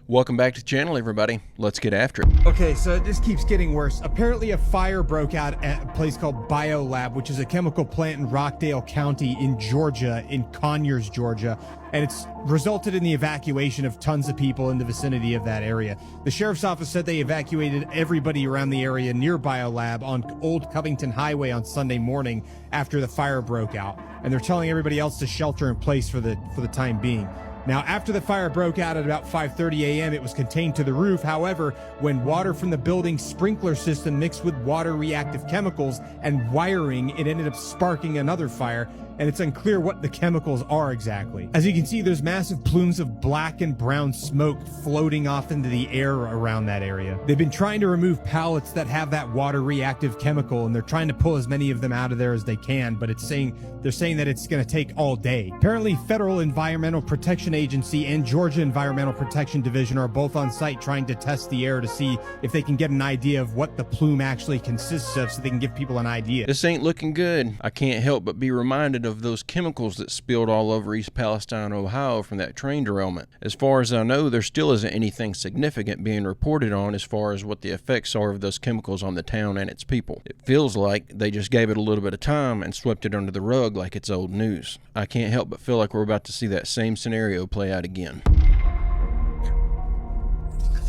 Welcome back to the channel, everybody. Let's get after it. Okay, so it just keeps getting worse. Apparently a fire broke out at a place called BioLab, which is a chemical plant in Rockdale County in Georgia, in Conyers, Georgia. And it's resulted in the evacuation of tons of people in the vicinity of that area. The sheriff's office said they evacuated everybody around the area near BioLab on Old Covington Highway on Sunday morning after the fire broke out. And they're telling everybody else to shelter in place for the time being. Now, after the fire broke out at about 5:30 a.m., it was contained to the roof. However, when water from the building's sprinkler system mixed with water-reactive chemicals and wiring, it ended up sparking another fire, and it's unclear what the chemicals are exactly. As you can see, there's massive plumes of black and brown smoke floating off into the air around that area. They've been trying to remove pallets that have that water-reactive chemical, and they're trying to pull as many of them out of there as they can, but they're saying that it's going to take all day. Apparently, Federal Environmental Protection Agency and Georgia Environmental Protection Division are both on site trying to test the air to see if they can get an idea of what the plume actually consists of so they can give people an idea. This ain't looking good. I can't help but be reminded of those chemicals that spilled all over East Palestine, Ohio from that train derailment. As far as I know, there still isn't anything significant being reported on as far as what the effects are of those chemicals on the town and its people. It feels like they just gave it a little bit of time and swept it under the rug like it's old news. I can't help but feel like we're about to see that same scenario play out again.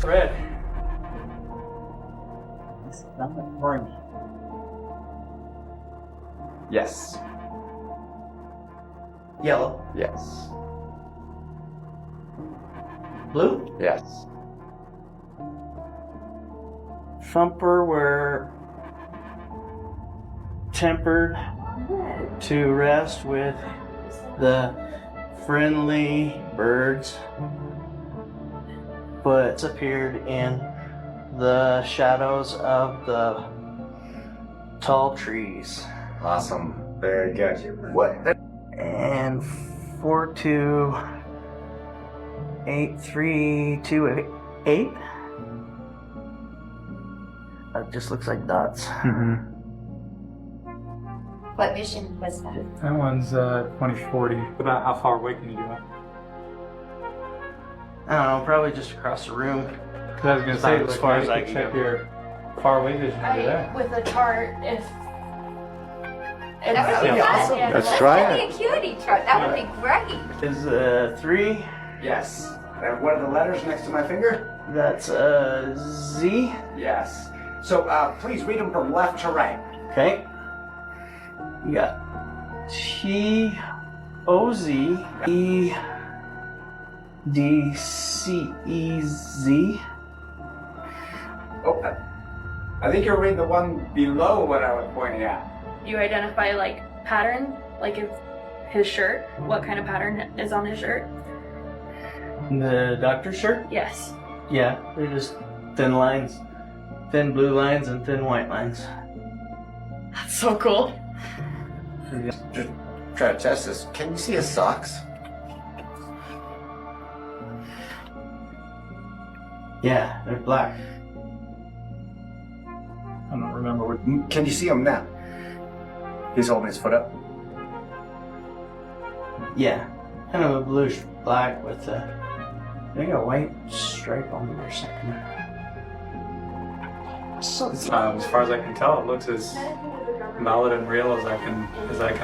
Red. Orange. Yes. Yellow. Yes. Blue. Yes. Thumper were tempered to rest with the friendly birds, but appeared in the shadows of the tall trees. Awesome. Very good. What? And 4283228. That just looks like dots. What mission was that? That one's 2040. About how far away can you do it? I don't know, probably just across the room. Because I was going to say, As far as I can check go. your far away vision over there. With a chart, if That would be awesome. Let's try That'd be a cutie chart. That would be great. Is 3. Yes. And what are the letters next to my finger? That's Z. Yes. So please read them from left to right. Okay. You got T-O-Z, E-D-C-E-Z. Oh, I think you're reading the one below what I was pointing at. You identify like pattern, like if his shirt, what kind of pattern is on his shirt? The doctor's shirt? Yes. Yeah, they're just thin lines. Thin blue lines and thin white lines. That's so cool. Just try to test this. Can you see his socks? Yeah, they're black. I don't remember what. Can you see him now? He's holding his foot up. Yeah, kind of a bluish black with a white stripe on the second. As far as I can tell, it looks as valid and real as I can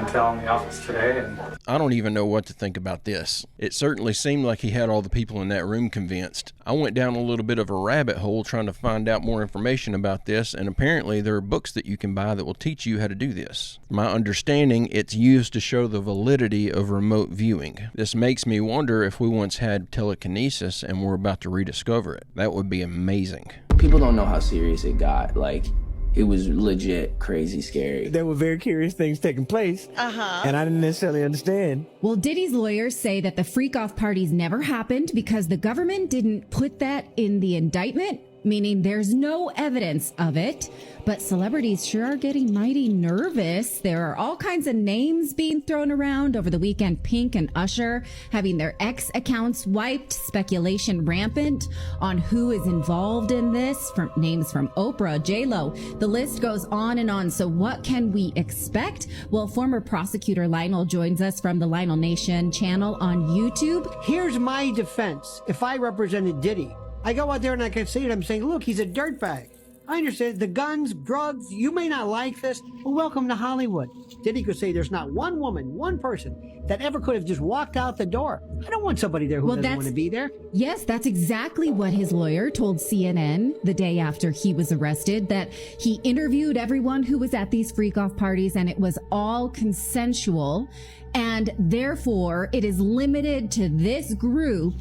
tell in the office today. And I don't even know what to think about this. It certainly seemed like he had all the people in that room convinced. I went down a little bit of a rabbit hole trying to find out more information about this, and apparently there are books that you can buy that will teach you how to do this. From my understanding, it's used to show the validity of remote viewing. This makes me wonder if we once had telekinesis and we're about to rediscover it. That would be amazing. People don't know how serious it got. Like, it was legit crazy scary. There were very curious things taking place, and I didn't necessarily understand. Well, Diddy's lawyers say that the freak-off parties never happened because the government didn't put that in the indictment. meaning there's no evidence of it. But celebrities sure are getting mighty nervous. There are all kinds of names being thrown around. Over the weekend, Pink and Usher having their X accounts wiped, speculation rampant on who is involved in this, from names from Oprah, J-Lo. The list goes on and on. So what can we expect? Well, former prosecutor Lionel joins us from the Lionel Nation channel on YouTube. Here's my defense. If I represented Diddy, I go out there and I can see it. I'm saying, look, he's a dirtbag. I understand the guns, drugs, you may not like this, but welcome to Hollywood. Diddy could say there's not one woman, one person that ever could have just walked out the door. I don't want somebody there who doesn't want to be there. Yes, that's exactly what his lawyer told CNN the day after he was arrested, that he interviewed everyone who was at these freak-off parties and it was all consensual. And therefore, it is limited to this group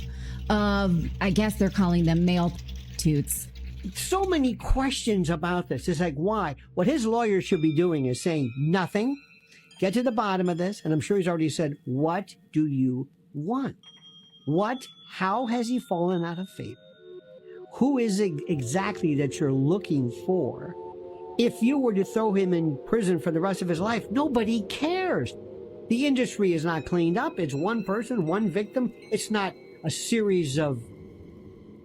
of, I guess they're calling them male prostitutes. So many questions about this. It's like, why? What his lawyer should be doing is saying nothing, get to the bottom of this, and I'm sure he's already said, what do you want? How has he fallen out of favor? Who is it exactly that you're looking for? If you were to throw him in prison for the rest of his life, nobody cares. The industry is not cleaned up. It's one person, one victim. It's not a series of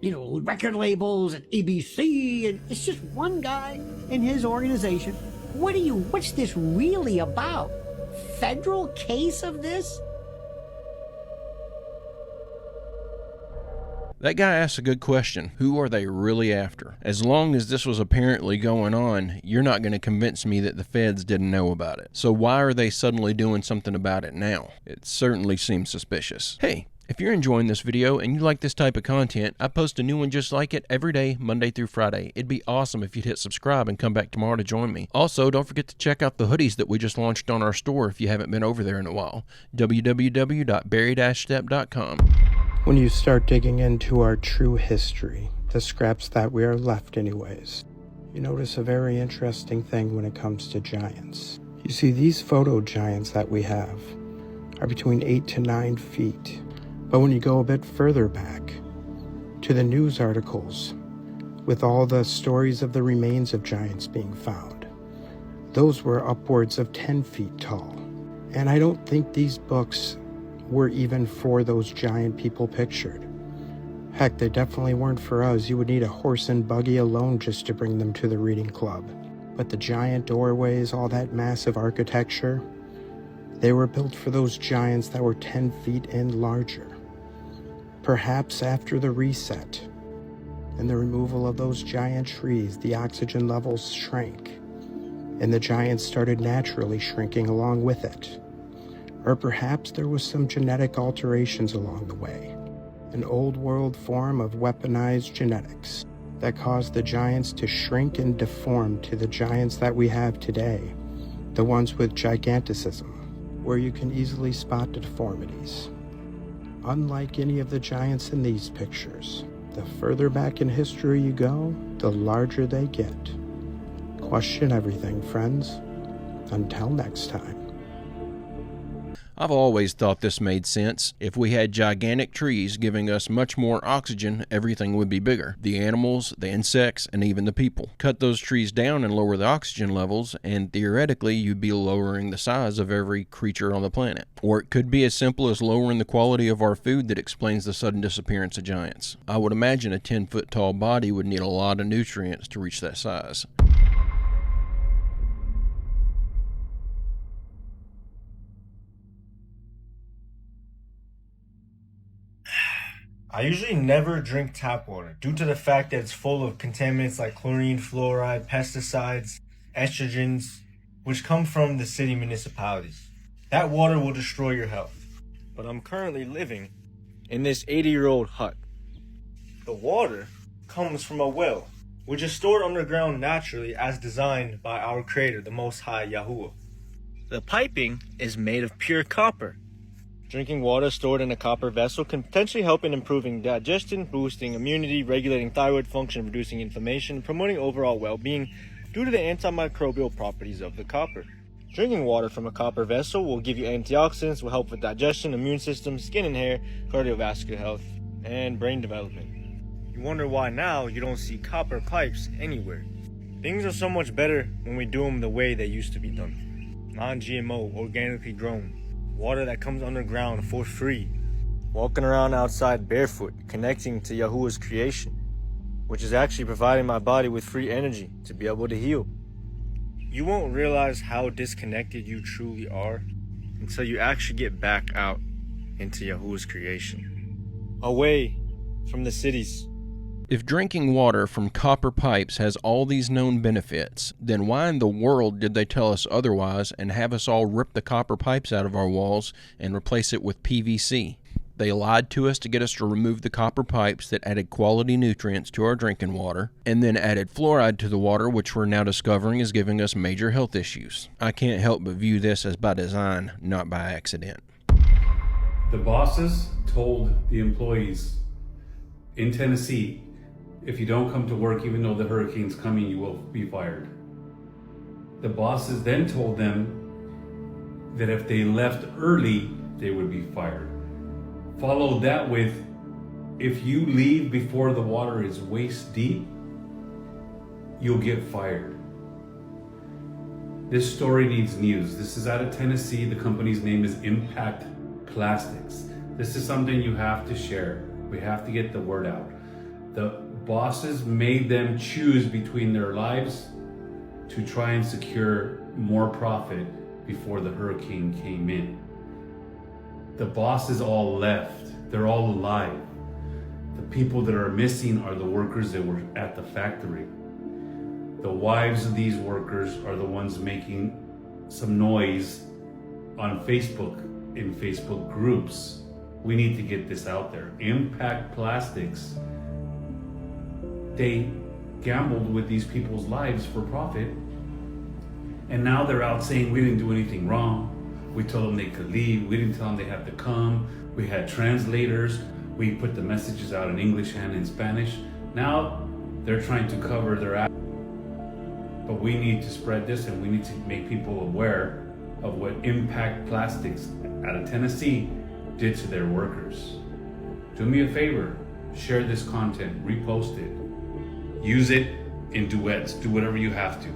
record labels and ABC, and it's just one guy in his organization. What's this really about? Federal case of this? That guy asked a good question. Who are they really after? As long as this was apparently going on, you're not going to convince me that the feds didn't know about it. So why are they suddenly doing something about it now? It certainly seems suspicious. Hey, if you're enjoying this video and you like this type of content, I post a new one just like it every day, Monday through Friday. It'd be awesome if you'd hit subscribe and come back tomorrow to join me. Also, don't forget to check out the hoodies that we just launched on our store if you haven't been over there in a while. www.barry-stepp.com. When you start digging into our true history, the scraps that we are left anyways, you notice a very interesting thing when it comes to giants. You see, these photo giants that we have are between 8 to 9 feet. But when you go a bit further back to the news articles with all the stories of the remains of giants being found, those were upwards of 10 feet tall. And I don't think these books were even for those giant people pictured. Heck, they definitely weren't for us. You would need a horse and buggy alone just to bring them to the reading club. But the giant doorways, all that massive architecture, they were built for those giants that were 10 feet and larger. Perhaps after the reset and the removal of those giant trees, the oxygen levels shrank, and the giants started naturally shrinking along with it. Or perhaps there was some genetic alterations along the way, an old world form of weaponized genetics that caused the giants to shrink and deform to the giants that we have today, the ones with giganticism, where you can easily spot the deformities. Unlike any of the giants in these pictures, the further back in history you go, the larger they get. Question everything, friends. Until next time. I've always thought this made sense. If we had gigantic trees giving us much more oxygen, everything would be bigger. The animals, the insects, and even the people. Cut those trees down and lower the oxygen levels, and theoretically you'd be lowering the size of every creature on the planet. Or it could be as simple as lowering the quality of our food that explains the sudden disappearance of giants. I would imagine a 10-foot tall body would need a lot of nutrients to reach that size. I usually never drink tap water due to the fact that it's full of contaminants like chlorine, fluoride, pesticides, estrogens, which come from the city municipalities. That water will destroy your health. But I'm currently living in this 80-year-old hut. The water comes from a well, which is stored underground naturally as designed by our creator, the Most High Yahuwah. The piping is made of pure copper. Drinking water stored in a copper vessel can potentially help in improving digestion, boosting immunity, regulating thyroid function, reducing inflammation, and promoting overall well-being due to the antimicrobial properties of the copper. Drinking water from a copper vessel will give you antioxidants, will help with digestion, immune system, skin and hair, cardiovascular health, and brain development. You wonder why now you don't see copper pipes anywhere. Things are so much better when we do them the way they used to be done. Non-GMO, organically grown, water that comes underground for free. Walking around outside barefoot, connecting to Yahuwah's creation, which is actually providing my body with free energy to be able to heal. You won't realize how disconnected you truly are until you actually get back out into Yahuwah's creation. Away from the cities. If drinking water from copper pipes has all these known benefits, then why in the world did they tell us otherwise and have us all rip the copper pipes out of our walls and replace it with PVC? They lied to us to get us to remove the copper pipes that added quality nutrients to our drinking water, and then added fluoride to the water, which we're now discovering is giving us major health issues. I can't help but view this as by design, not by accident. The bosses told the employees in Tennessee, if you don't come to work even though the hurricane's coming, you will be fired. The bosses then told them that if they left early, they would be fired. Followed that with, if you leave before the water is waist deep, you'll get fired. This story needs news. This is out of Tennessee. The company's name is Pact Plastics. This is something you have to share. We have to get the word out. The bosses made them choose between their lives to try and secure more profit before the hurricane came in. The bosses all left. They're all alive. The people that are missing are the workers that were at the factory. The wives of these workers are the ones making some noise on Facebook, in Facebook groups. We need to get this out there. Pact Plastics, they gambled with these people's lives for profit, and now they're out saying we didn't do anything wrong. We told them they could leave. We didn't tell them they had to come. We had translators. We put the messages out in English and in Spanish. Now they're trying to cover their ass. But we need to spread this, and we need to make people aware of what Pact Plastics out of Tennessee did to their workers. Do me a favor, share this content, repost it. Use it in duets, do whatever you have to.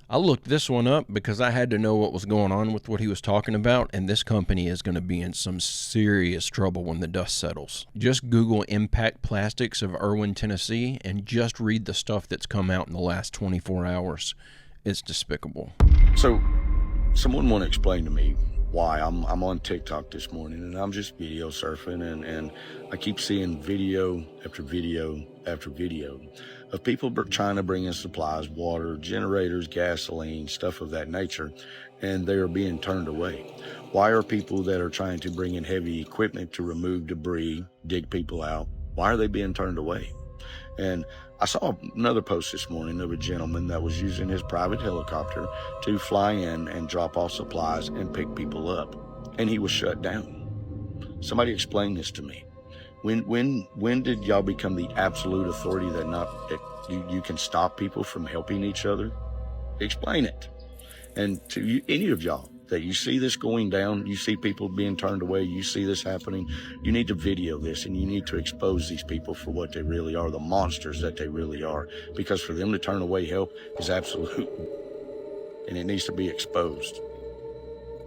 I looked this one up because I had to know what was going on with what he was talking about, and this company is going to be in some serious trouble when the dust settles. Just Google Pact Plastics of Irwin, Tennessee, and just read the stuff that's come out in the last 24 hours. It's despicable. So, someone want to explain to me why I'm on TikTok this morning, and I'm just video surfing, and I keep seeing video after video after video of people trying to bring in supplies, water, generators, gasoline, stuff of that nature, and they are being turned away. Why are people that are trying to bring in heavy equipment to remove debris, dig people out, why are they being turned away? And I saw another post this morning of a gentleman that was using his private helicopter to fly in and drop off supplies and pick people up, and he was shut down. Somebody explain this to me. When did y'all become the absolute authority that you can stop people from helping each other? Explain it. And to you, any of y'all that you see this going down, you see people being turned away, you see this happening, you need to video this, and you need to expose these people for what they really are, the monsters that they really are. Because for them to turn away help is absolute, and it needs to be exposed.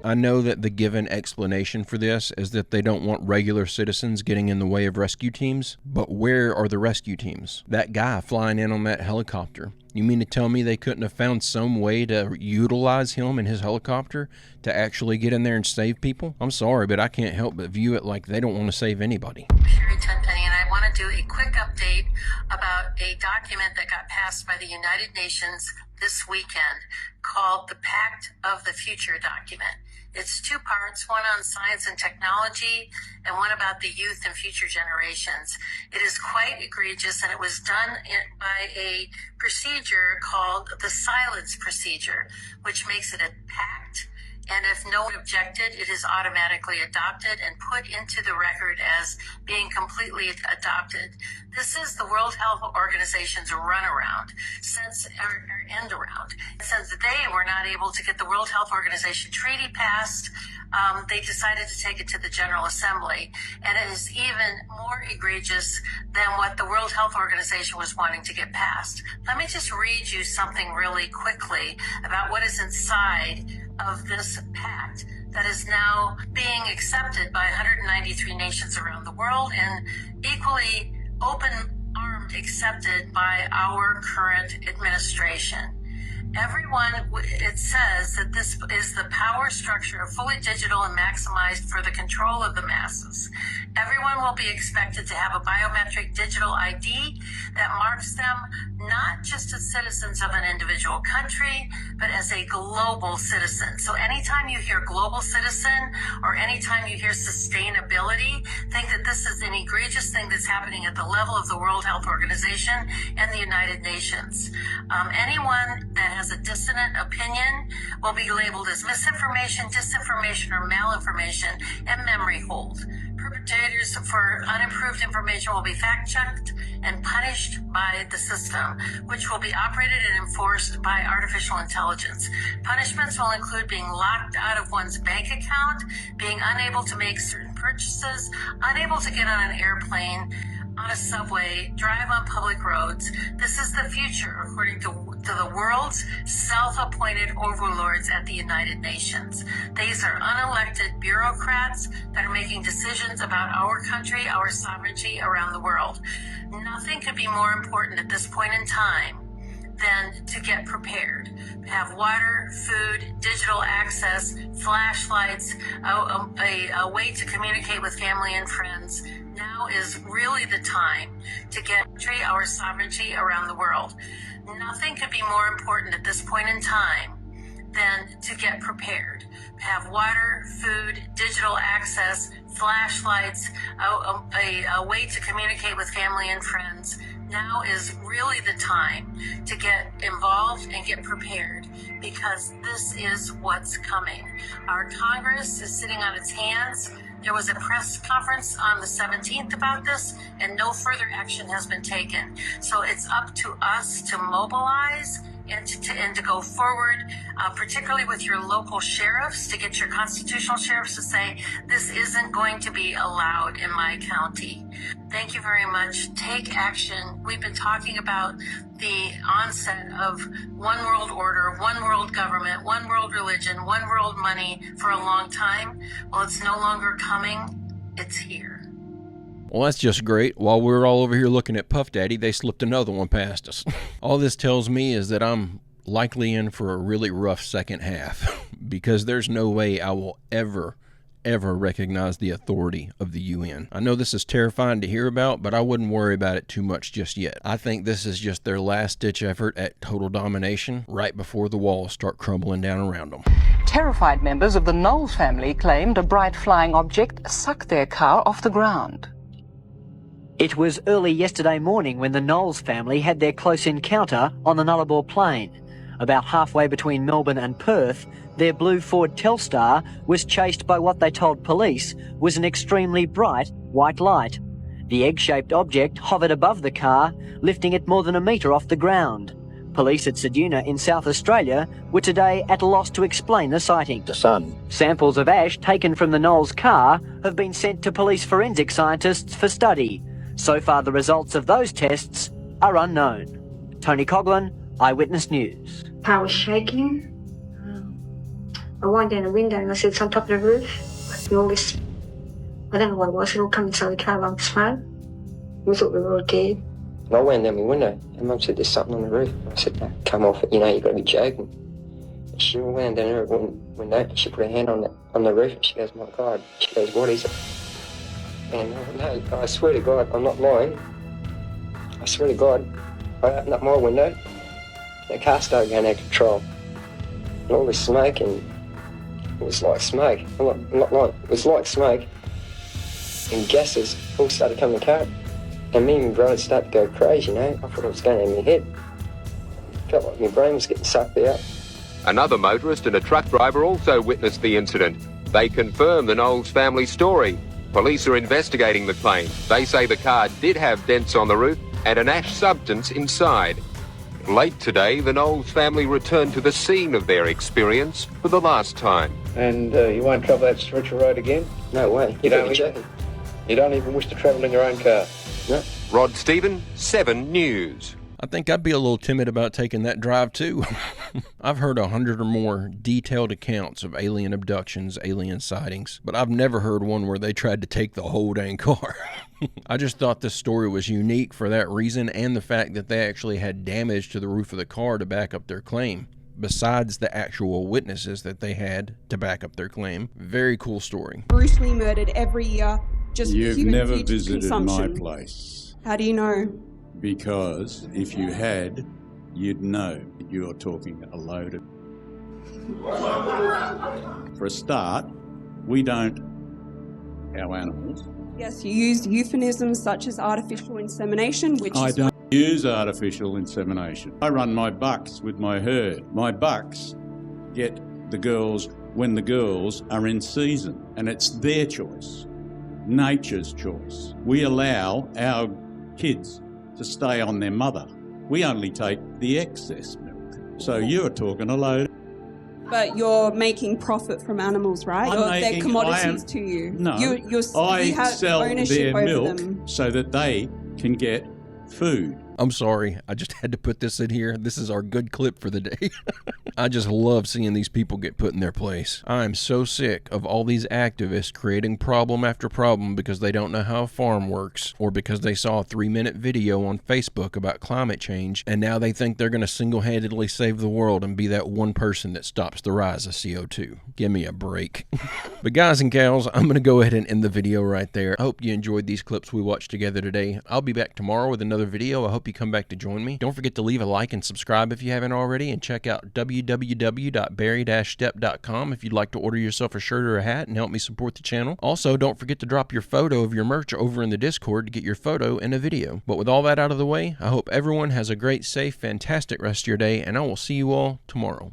I know that the given explanation for this is that they don't want regular citizens getting in the way of rescue teams, but where are the rescue teams? That guy flying in on that helicopter, you mean to tell me they couldn't have found some way to utilize him and his helicopter to actually get in there and save people? I'm sorry, but I can't help but view it like they don't want to save anybody. Sherry Tenpenny, and I want to do a quick update about a document that got passed by the United Nations this weekend called the Pact of the Future document. It's two parts, one on science and technology and one about the youth and future generations. It is quite egregious, and it was done by a procedure called the silence procedure, which makes it a pact And if no one objected, it is automatically adopted and put into the record as being completely adopted. This is the World Health Organization's runaround, or end around. Since they were not able to get the World Health Organization treaty passed, they decided to take it to the General Assembly. And it is even more egregious than what the World Health Organization was wanting to get passed. Let me just read you something really quickly about what is inside of this pact that is now being accepted by 193 nations around the world and equally open-armed accepted by our current administration. It says that this is the power structure fully digital and maximized for the control of the masses. Everyone will be expected to have a biometric digital ID that marks them not just as citizens of an individual country, but as a global citizen. So anytime you hear global citizen or anytime you hear sustainability, think that this is an egregious thing that's happening at the level of the World Health Organization and the United Nations. Anyone that has a dissonant opinion will be labeled as misinformation, disinformation, or malinformation and memory hold. Perpetrators for unapproved information will be fact-checked and punished by the system, which will be operated and enforced by artificial intelligence. Punishments will include being locked out of one's bank account, being unable to make certain purchases, unable to get on an airplane, on a subway, drive on public roads. This is the future, according to the world's self-appointed overlords at the United Nations. These are unelected bureaucrats that are making decisions about our country, our sovereignty around the world. Nothing could be more important at this point in time than to get prepared. Have water, food, digital access, flashlights, a way to communicate with family and friends. Now is really the time to get our sovereignty around the world. Nothing could be more important at this point in time than to get prepared. Have water, food, digital access, flashlights, a way to communicate with family and friends. Now is really the time to get involved and get prepared, because this is what's coming. Our Congress is sitting on its hands. There was a press conference on the 17th about this, and no further action has been taken. So it's up to us to mobilize and to go forward, particularly with your local sheriffs, to get your constitutional sheriffs to say, this isn't going to be allowed in my county. Thank you very much. Take action. We've been talking about the onset of one world order, one world government, one world religion, one world money for a long time. Well, it's no longer coming. It's here. Well, that's just great. While we're all over here looking at Puff Daddy, they slipped another one past us. All this tells me is that I'm likely in for a really rough second half, because there's no way I will ever recognize the authority of the UN. I know this is terrifying to hear about, but I wouldn't worry about it too much just yet. I think this is just their last-ditch effort at total domination right before the walls start crumbling down around them. Terrified members of the Knowles family claimed a bright flying object sucked their car off the ground. It was early yesterday morning when the Knowles family had their close encounter on the Nullarbor Plain. About halfway between Melbourne and Perth, their blue Ford Telstar was chased by what they told police was an extremely bright white light. The egg-shaped object hovered above the car, lifting it more than a metre off the ground. Police at Ceduna in South Australia were today at a loss to explain the sighting. The sun. Samples of ash taken from the Knowles car have been sent to police forensic scientists for study. So far, the results of those tests are unknown. Tony Coughlin, Eyewitness News. Car was shaking. I went down the window and I said, it's on top of the roof. And all this, I don't know what it was, it all come inside the car like smoke. We thought we were all dead. And I went down my window and Mum said, there's something on the roof. I said, no, come off it, you know, you've got to be joking. And she went down her window and she put her hand on the roof and she goes, my God. She goes, what is it? And no, I swear to God, I'm not lying. I swear to God, I opened up my window, the car started going out of control. And all this smoke, and it was like smoke. I'm not lying, it was like smoke. And gases all started coming in the car. And me and my brother started to go crazy, you know. I thought I was going out of my head. Felt like my brain was getting sucked out. Another motorist and a truck driver also witnessed the incident. They confirm the Knowles family story. Police are investigating the claim. They say the car did have dents on the roof and an ash substance inside. Late today, the Knowles family returned to the scene of their experience for the last time. And you won't travel that stretch of road again? No way. You don't even wish to travel in your own car? No. Rod Stephen, 7 News. I think I'd be a little timid about taking that drive too. I've heard 100 or more detailed accounts of alien abductions, alien sightings, but I've never heard one where they tried to take the whole dang car. I just thought this story was unique for that reason, and the fact that they actually had damage to the roof of the car to back up their claim, besides the actual witnesses that they had to back up their claim. Very cool story. Brutally murdered every year just You've for human never future visited consumption. my place. How do you know? Because if you had, you'd know that you're talking a load of... For a start, we don't, our animals... Yes, you used euphemisms such as artificial insemination, which I is... don't use artificial insemination. I run my bucks with my herd. My bucks get the girls when the girls are in season, and it's their choice, nature's choice. We allow our kids to stay on their mother. We only take the excess milk. So you're talking a load. But you're making profit from animals, right? They're commodities to you. No, you I have sell ownership their over milk them. so that they can get food. I'm sorry, I just had to put this in here. This is our good clip for the day. I just love seeing these people get put in their place. I am so sick of all these activists creating problem after problem because they don't know how a farm works, or because they saw a 3-minute video on Facebook about climate change, and now they think they're going to single-handedly save the world and be that one person that stops the rise of CO2. Give me a break. But guys and gals, I'm going to go ahead and end the video right there. I hope you enjoyed these clips we watched together today. I'll be back tomorrow with another video. I hope you come back to join me. Don't forget to leave a like and subscribe if you haven't already, and check out www.barry-stepp.com if you'd like to order yourself a shirt or a hat and help me support the channel. Also, don't forget to drop your photo of your merch over in the Discord to get your photo in a video. But with all that out of the way, I hope everyone has a great, safe, fantastic rest of your day, and I will see you all tomorrow.